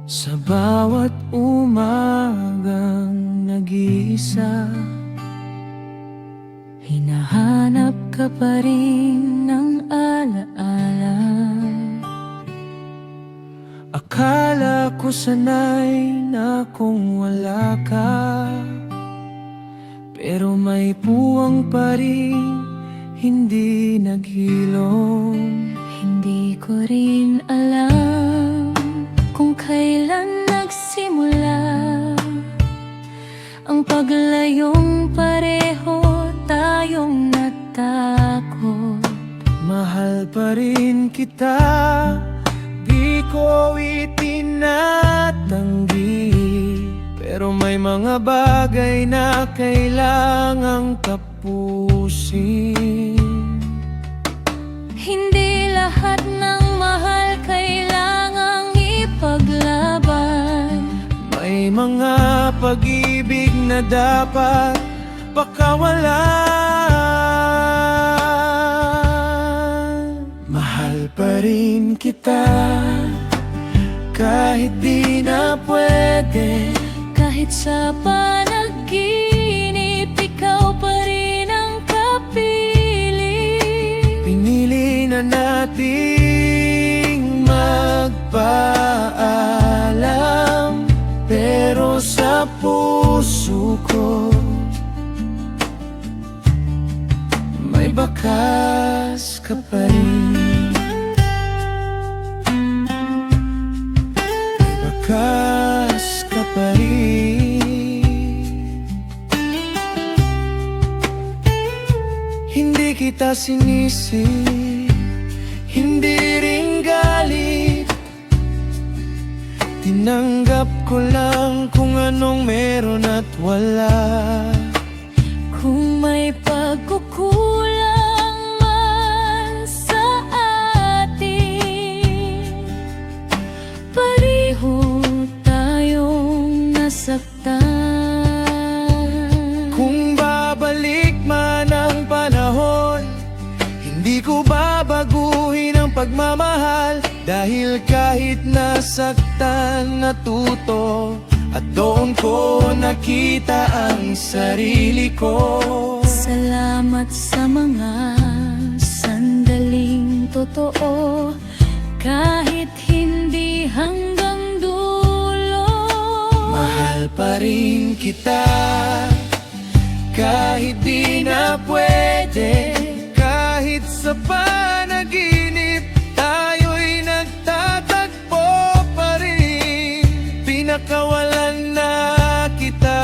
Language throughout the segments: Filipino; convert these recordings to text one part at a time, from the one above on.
Sa bawat umagang nag-iisa, hinahanap ka pa rin ng alaala. Akala ko sanay na kung wala ka, pero may puwang pa rin hindi naghilom. Hindi ko rin alam kung kailan nagsimula ang paglayong pareho tayong natakot. Mahal pa rin kita, di ko itinatanggi, pero may mga bagay na kailangang tapusin. Hindi lahat ng mahal kailangang ipaglaban. May mga pag-ibig na dapat pakawalan. Mahal pa rin kita, kahit di na pwede. Kahit sa panaginip, ikaw pa rin ang kapili. Pinili na nating magpaalam, pero sa puso ko may bakas ka pa rin. May bakas ka pa rin. Hindi kita sinisi, hindi rin galit. Tinanggap ko lang kung anong meron at wala. Kung may pagkukulang man sa atin, pareho tayong nasaktan. Kung babalik man ang panahon, hindi ko babaguhin ang pagmamahal. Dahil kahit nasaktan, natuto, at doon ko nakita ang sarili ko. Salamat sa mga sandaling totoo, kahit hindi hanggang dulo. Mahal pa rin kita, kahit di na pwede. Kahit sa panaginip, tayo'y nagtatagpo pa rin. Pinakawalan na kita,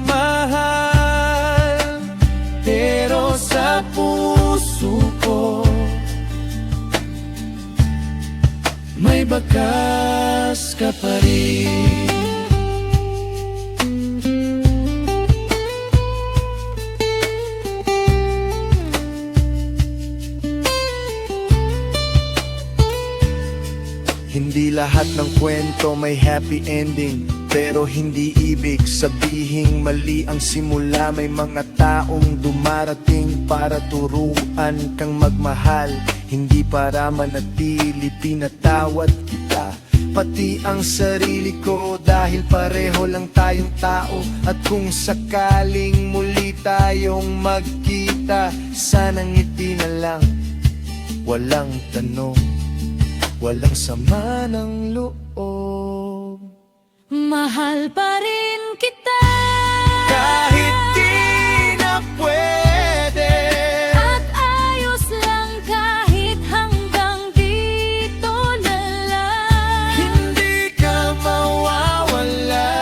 mahal, pero sa puso ko may bakas ka pa rin. Hindi lahat ng kwento may happy ending, pero hindi ibig sabihing mali ang simula. May mga taong dumarating para turuan kang magmahal, hindi para manatili. Pinatawad kita, pati ang sarili ko, dahil pareho lang tayong tao. At kung sakaling muli tayong magkita, sana ngiti na lang, walang tanong, walang sama ng loob. Mahal pa rin kita, kahit di na pwede. at ayos lang kahit hanggang dito na lang. Hindi ka mawawala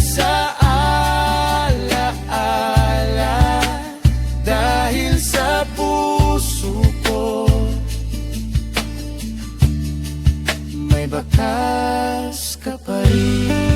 sa alaala, dahil sa puso ko may bakas ka pa rin.